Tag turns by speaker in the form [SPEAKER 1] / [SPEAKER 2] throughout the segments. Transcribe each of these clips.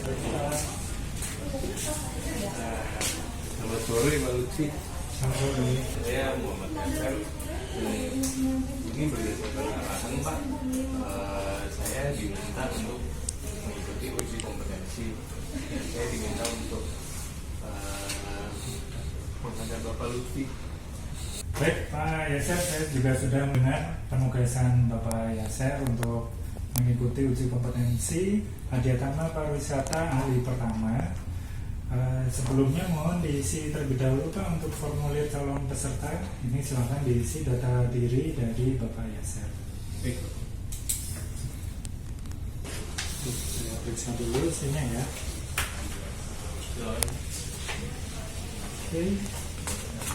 [SPEAKER 1] Selamat sore Pak Lutfi.
[SPEAKER 2] Selamat sore.
[SPEAKER 1] Saya Muhammad Hasan. Ini berdasarkan arahan Pak, saya diminta untuk mengikuti uji kompetensi. Saya diminta untuk menghadap Bapak Lutfi.
[SPEAKER 2] Baik Pak Yaser, saya juga sudah mendengar penugasan Bapak Yaser untuk mengikuti uji kompetensi Adiatama Pariwisata ahli pertama. Sebelumnya mohon diisi terlebih dahulu Pak untuk formulir calon peserta. Ini silahkan diisi data diri dari Bapak Yaser.
[SPEAKER 1] Baik.
[SPEAKER 2] Saya periksa dulu isinya ya. Oke.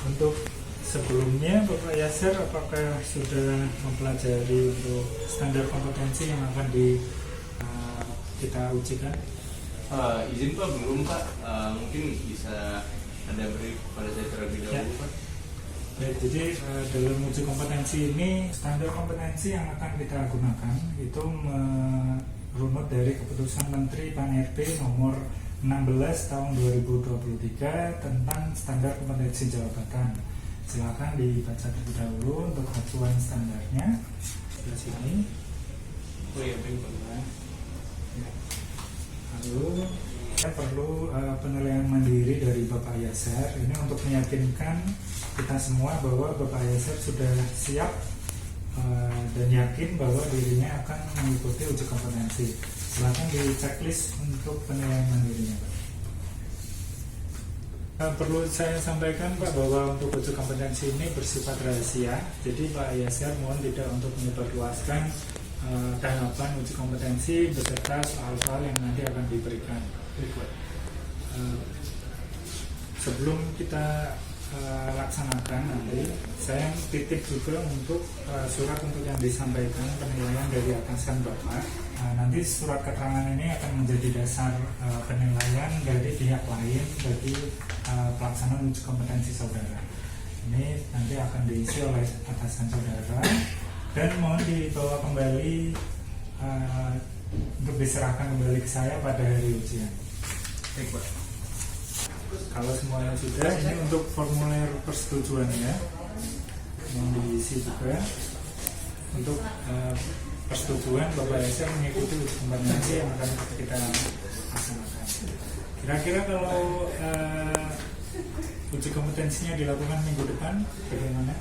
[SPEAKER 2] Untuk sebelumnya Bapak Yaser, apakah sudah mempelajari untuk standar kompetensi yang akan kita ujikan?
[SPEAKER 1] Izin Pak, belum Pak. Mungkin bisa Anda beri pada saya terlebih dahulu Pak.
[SPEAKER 2] Baik, jadi dalam uji kompetensi ini standar kompetensi yang akan kita gunakan itu merunut dari keputusan Menteri Pan-RB nomor 16 tahun 2023 tentang standar kompetensi jabatan. Silakan dibaca terlebih dahulu untuk acuan standarnya di sini.
[SPEAKER 1] Oh iya, baik Pak.
[SPEAKER 2] Lalu saya perlu penilaian mandiri dari Bapak Yaser ini untuk meyakinkan kita semua bahwa Bapak Yaser sudah siap dan yakin bahwa dirinya akan mengikuti uji kompetensi. Silakan di checklist untuk penilaian mandirinya Pak. Perlu saya sampaikan Pak bahwa untuk uji kompetensi ini bersifat rahasia. Jadi Pak Yaser mohon tidak untuk menyebarluaskan tahapan uji kompetensi beserta soal-soal yang nanti akan diberikan. Sebelum kita laksanakan nanti, saya titip juga untuk surat untuk yang disampaikan penilaian dari atasan Bapak. Nanti surat keterangan ini akan menjadi dasar penilaian dari pihak lain bagi pelaksanaan uji kompetensi saudara. Ini nanti akan diisi oleh atasan saudara dan mohon dibawa kembali untuk diserahkan kembali ke saya pada hari ujian.
[SPEAKER 1] Baik Pak.
[SPEAKER 2] Kalau semuanya sudah, ini untuk formulir persetujuannya yang diisi juga untuk persetujuan Bapak Yaser mengikuti uji kompetensi yang akan kita laksanakan. Kira-kira kalau uji kompetensinya dilakukan minggu depan, bagaimana?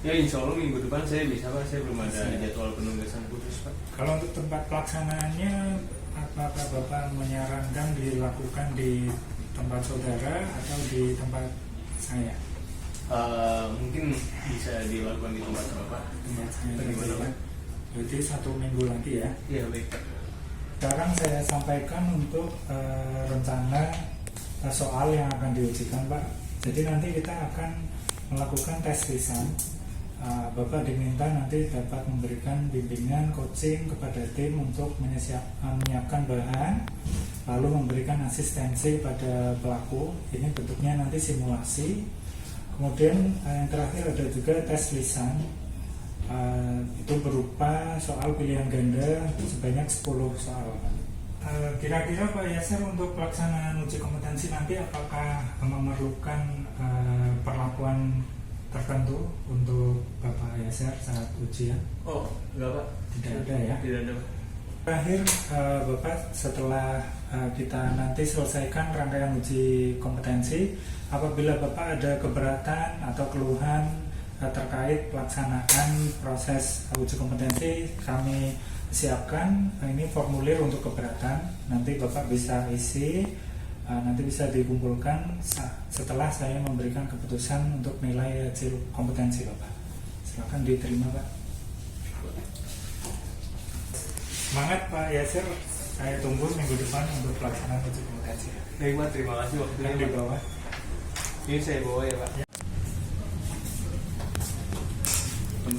[SPEAKER 1] Ya insya Allah minggu depan saya bisa Pak, saya belum ada jadwal penugasan khusus Pak.
[SPEAKER 2] Kalau untuk tempat pelaksanaannya, apakah Bapak menyarankan dilakukan di tempat saudara atau di tempat saya?
[SPEAKER 1] Mungkin bisa dilakukan di tempat Bapak.
[SPEAKER 2] Tempat saya
[SPEAKER 1] Bagaimana Pak?
[SPEAKER 2] Berarti 1 minggu lagi ya.
[SPEAKER 1] Iya baik Pak.
[SPEAKER 2] Sekarang saya sampaikan untuk rencana soal yang akan diujikan Pak. Jadi nanti kita akan melakukan tes lisan. Bapak diminta nanti dapat memberikan bimbingan coaching kepada tim untuk menyiapkan bahan, lalu memberikan asistensi pada pelaku. Ini bentuknya nanti simulasi. Kemudian yang terakhir ada juga tes lisan. Itu berupa soal pilihan ganda sebanyak 10 soal. Kira-kira Pak Yaser untuk pelaksanaan uji kompetensi nanti apakah memerlukan perlakuan tertentu untuk Bapak Yaser saat ujian?
[SPEAKER 1] Oh enggak Pak.
[SPEAKER 2] Tidak ada ya?
[SPEAKER 1] Tidak ada Pak.
[SPEAKER 2] Terakhir Bapak, setelah kita nanti selesaikan rangkaian uji kompetensi, apabila Bapak ada keberatan atau keluhan terkait pelaksanaan proses uji kompetensi, kami siapkan ini formulir untuk keberatan. Nanti Bapak bisa isi, nanti bisa dikumpulkan setelah saya memberikan keputusan untuk nilai hasil kompetensi Bapak. Silakan diterima Pak. Semangat Pak Yaser, saya tunggu minggu depan untuk pelaksanaan uji kompetensi.
[SPEAKER 1] Baik Pak, terima kasih waktunya
[SPEAKER 2] Yang di bawah.
[SPEAKER 1] Ini saya bawa ya Pak.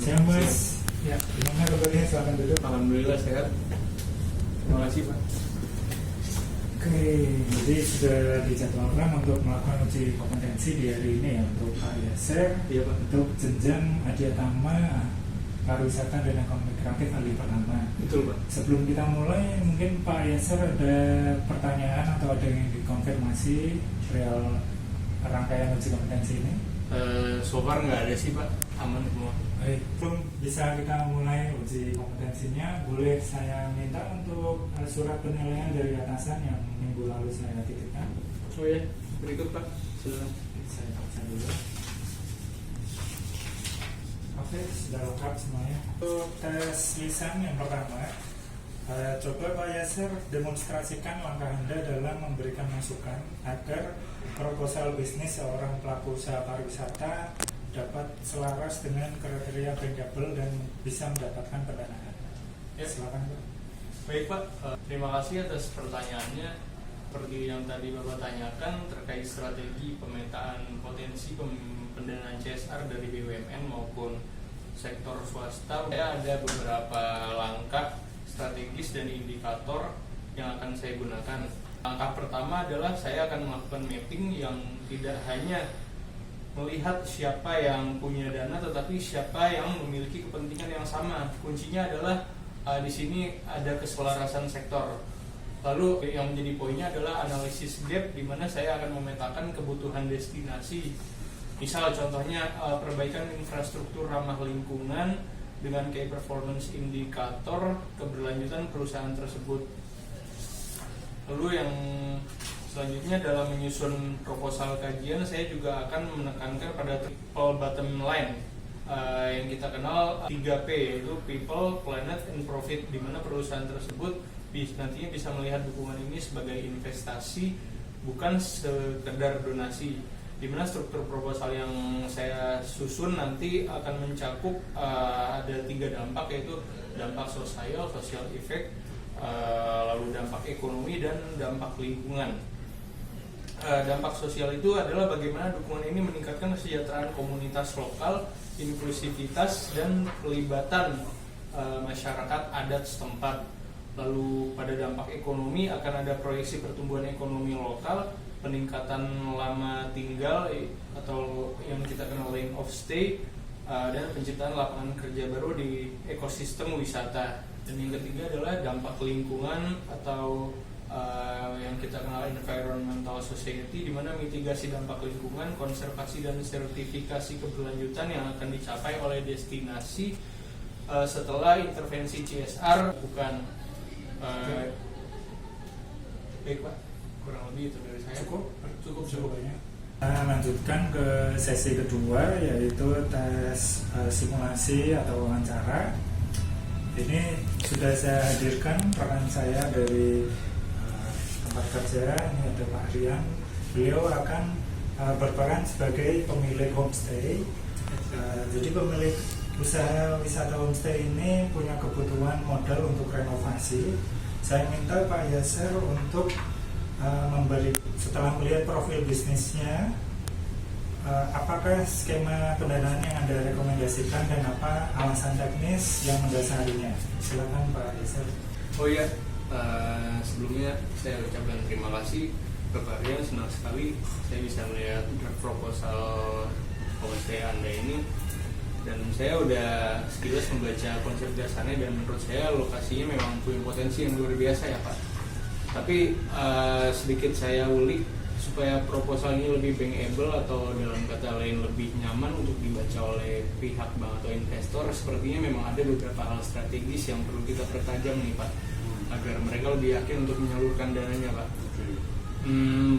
[SPEAKER 2] Siap Mas. Ya, gimana kabarnya? Silakan duduk.
[SPEAKER 1] Alhamdulillah sehat. Terima kasih Pak.
[SPEAKER 2] Oke, jadi sudah dijadwalkan untuk melakukan uji kompetensi di hari ini ya untuk Pak Yaser,
[SPEAKER 1] Iya Pak.
[SPEAKER 2] untuk jenjang Adiatama Pariwisata dan Ekonomi Kreatif hari pertama.
[SPEAKER 1] Betul Pak.
[SPEAKER 2] Sebelum kita mulai, mungkin Pak Yasser ada pertanyaan atau ada yang dikonfirmasi real rangkaian uji kompetensi ini?
[SPEAKER 1] So far nggak ada sih Pak, aman semua.
[SPEAKER 2] Baik, sebelum bisa kita mulai uji kompetensinya, boleh saya minta untuk surat penilaian dari atasan yang minggu lalu saya titipkan.
[SPEAKER 1] Oh ya, berikut Pak, silakan.
[SPEAKER 2] Saya baca dulu. Oke, sudah lengkap semuanya. Untuk tes lisan yang pertama, coba Pak Yasser demonstrasikan langkah Anda dalam memberikan masukan agar proposal bisnis seorang pelaku usaha pariwisata dapat selaras dengan kriteria bankable dan bisa mendapatkan pendanaan.
[SPEAKER 1] Ya.
[SPEAKER 2] Silakan Pak.
[SPEAKER 1] Baik Pak, terima kasih atas pertanyaannya. Seperti yang tadi Bapak tanyakan terkait strategi pemetaan potensi pendanaan CSR dari BUMN maupun sektor swasta, saya ada beberapa langkah strategis dan indikator yang akan saya gunakan. Langkah pertama adalah saya akan melakukan mapping yang tidak hanya melihat siapa yang punya dana, tetapi siapa yang memiliki kepentingan yang sama. Kuncinya adalah di sini ada keselarasan sektor. Lalu yang menjadi poinnya adalah analisis gap, di mana saya akan memetakan kebutuhan destinasi. Misal contohnya perbaikan infrastruktur ramah lingkungan dengan key performance indikator keberlanjutan perusahaan tersebut. Lalu yang selanjutnya dalam menyusun proposal kajian, saya juga akan menekankan pada triple bottom line yang kita kenal 3P, yaitu people, planet, and profit, di mana perusahaan tersebut nantinya bisa melihat dukungan ini sebagai investasi, bukan sekedar donasi. Di mana struktur proposal yang saya susun nanti akan mencakup ada 3 dampak, yaitu dampak sosial, social effect, lalu dampak ekonomi, dan dampak lingkungan. Dampak sosial itu adalah bagaimana dukungan ini meningkatkan kesejahteraan komunitas lokal, inklusivitas, dan pelibatan masyarakat adat setempat. Lalu pada dampak ekonomi akan ada proyeksi pertumbuhan ekonomi lokal, peningkatan lama tinggal atau yang kita kenal length of stay, dan penciptaan lapangan kerja baru di ekosistem wisata. Dan yang ketiga adalah dampak lingkungan atau yang kita kenal environmental society, di mana mitigasi dampak lingkungan, konservasi dan sertifikasi keberlanjutan yang akan dicapai oleh destinasi setelah intervensi CSR bukan. Baik Pak, kurang lebih itu dari saya. Cukup banyak.
[SPEAKER 2] Kita lanjutkan ke sesi kedua, yaitu tes simulasi atau wawancara. Ini sudah saya hadirkan rekan saya dari tempat kerja, ini ada Pak Rian. Beliau akan berperan sebagai pemilik homestay. Jadi pemilik usaha wisata homestay ini punya kebutuhan modal untuk renovasi. Saya minta Pak Yasser untuk setelah melihat profil bisnisnya, apakah skema pendanaan yang Anda rekomendasikan dan apa alasan teknis yang mendasarinya. Silakan Pak Yasser.
[SPEAKER 1] Oh iya, sebelumnya saya ucapkan terima kasih ke Pak Rian. Senang sekali saya bisa melihat draft proposal homestay Anda ini, dan saya udah sekilas membaca konsep dasarnya, dan menurut saya lokasinya memang punya potensi yang luar biasa ya Pak. Tapi sedikit saya ulik supaya proposal ini lebih bankable atau dalam kata lain lebih nyaman untuk dibaca oleh pihak bank atau investor. Sepertinya memang ada beberapa hal strategis yang perlu kita pertajam nih Pak, agar mereka lebih yakin untuk menyalurkan dananya Pak.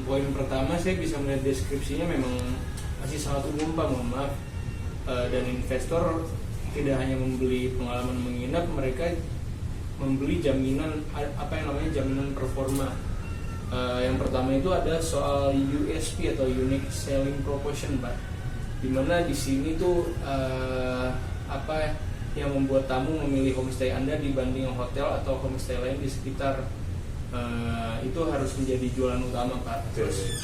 [SPEAKER 1] Poin pertama, saya bisa melihat deskripsinya memang masih sangat umum Pak, mohon maaf. Dan investor tidak hanya membeli pengalaman menginap, mereka membeli jaminan, apa yang namanya jaminan performa. Yang pertama itu ada soal USP atau Unique Selling Proposition Pak, dimana di sini tuh apa yang membuat tamu memilih homestay Anda dibanding hotel atau homestay lain di sekitar, itu harus menjadi jualan utama Pak. Terus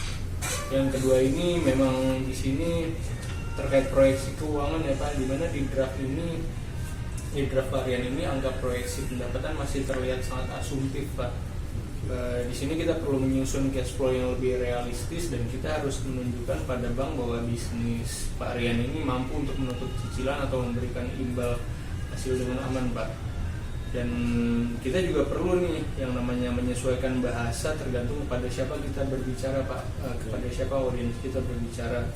[SPEAKER 1] yang kedua ini memang di sini terkait proyeksi keuangan ya Pak, dimana di draft ini, di draft varian ini angka proyeksi pendapatan masih terlihat sangat asumtif Pak. Di sini kita perlu menyusun cash flow yang lebih realistis, dan kita harus menunjukkan pada bank bahwa bisnis Pak Rian ini mampu untuk menutup cicilan atau memberikan imbal hasil dengan aman Pak. Dan kita juga perlu nih yang namanya menyesuaikan bahasa tergantung pada siapa kita berbicara Pak, kepada siapa audiens kita berbicara.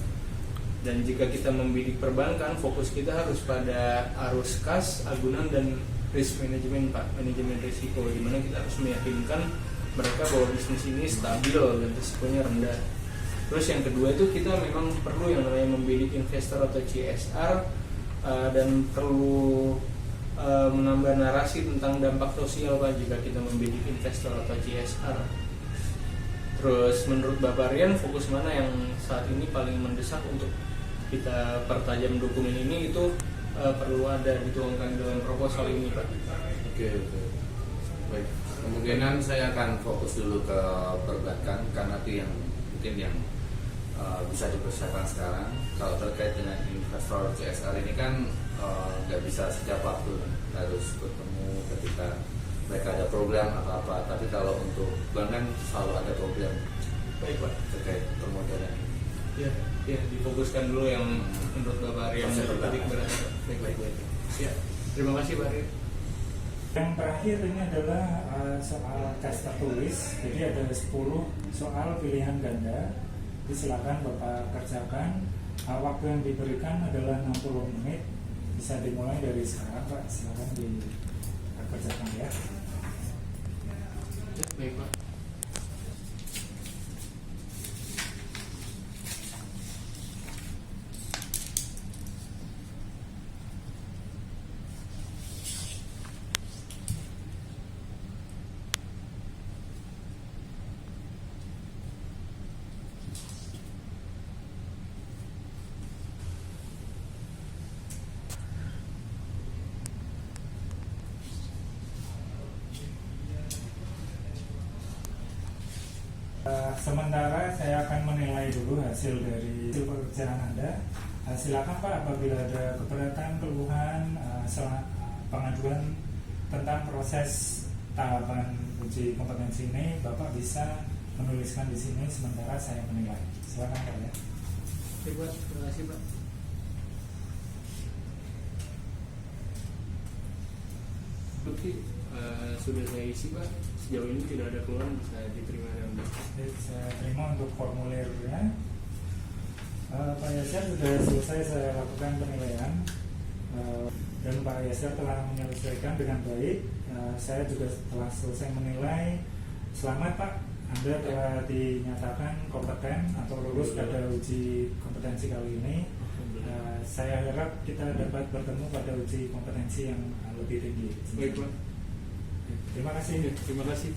[SPEAKER 1] Dan jika kita membidik perbankan, fokus kita harus pada arus kas, agunan, dan risk management Pak, manajemen risiko, di mana kita harus meyakinkan mereka bahwa bisnis ini stabil dan risikonya rendah. Terus yang kedua itu kita memang perlu yang namanya membidik investor atau CSR, dan perlu menambah narasi tentang dampak sosial Pak jika kita membidik investor atau CSR. Terus menurut Bapak Rian, fokus mana yang saat ini paling mendesak untuk kita pertajam dokumen ini itu perlu ada dituangkan dalam proposal ini Pak?
[SPEAKER 3] Oke. Baik, kemungkinan saya akan fokus dulu ke perbankan karena itu yang mungkin yang bisa dipersiapkan sekarang. Kalau terkait dengan investor CSR ini kan nggak bisa setiap waktu, harus bertemu ketika mereka ada program atau apa. Tapi kalau untuk bank kan selalu ada program.
[SPEAKER 1] Baik Pak.
[SPEAKER 3] Terkait permodalan.
[SPEAKER 1] Ya, difokuskan dulu yang menurut Bapak Rian titik berat. Baik. Ya, terima kasih Pak Rian.
[SPEAKER 2] Yang terakhir ini adalah soal tes tertulis. Jadi ada 10 soal pilihan ganda. Jadi silakan Bapak kerjakan. Waktu yang diberikan adalah 60 menit. Bisa dimulai dari sekarang Pak. Silakan dikerjakan ya.
[SPEAKER 1] Baik Pak.
[SPEAKER 2] Sementara saya akan menilai dulu hasil dari pekerjaan Anda. Silakan Pak, apabila ada keberatan, keluhan, pengaduan tentang proses tahapan uji kompetensi ini, Bapak bisa menuliskan di sini sementara saya menilai. Silakan Pak ya.
[SPEAKER 1] Baik Pak, terima kasih Pak. Bukti sudah saya isi Pak. Sejauh ini tidak ada keluhan, bisa diterima dan
[SPEAKER 2] Saya terima untuk formulirnya. Pak Yasir sudah selesai saya lakukan penilaian, dan Pak Yasir telah menyelesaikan dengan baik. Saya juga telah selesai menilai. Selamat Pak, Anda telah dinyatakan kompeten atau lulus pada uji kompetensi kali ini. Saya harap kita dapat bertemu pada uji kompetensi yang lebih tinggi.
[SPEAKER 1] baik Pak.
[SPEAKER 2] Terima kasih.
[SPEAKER 1] Terima kasih.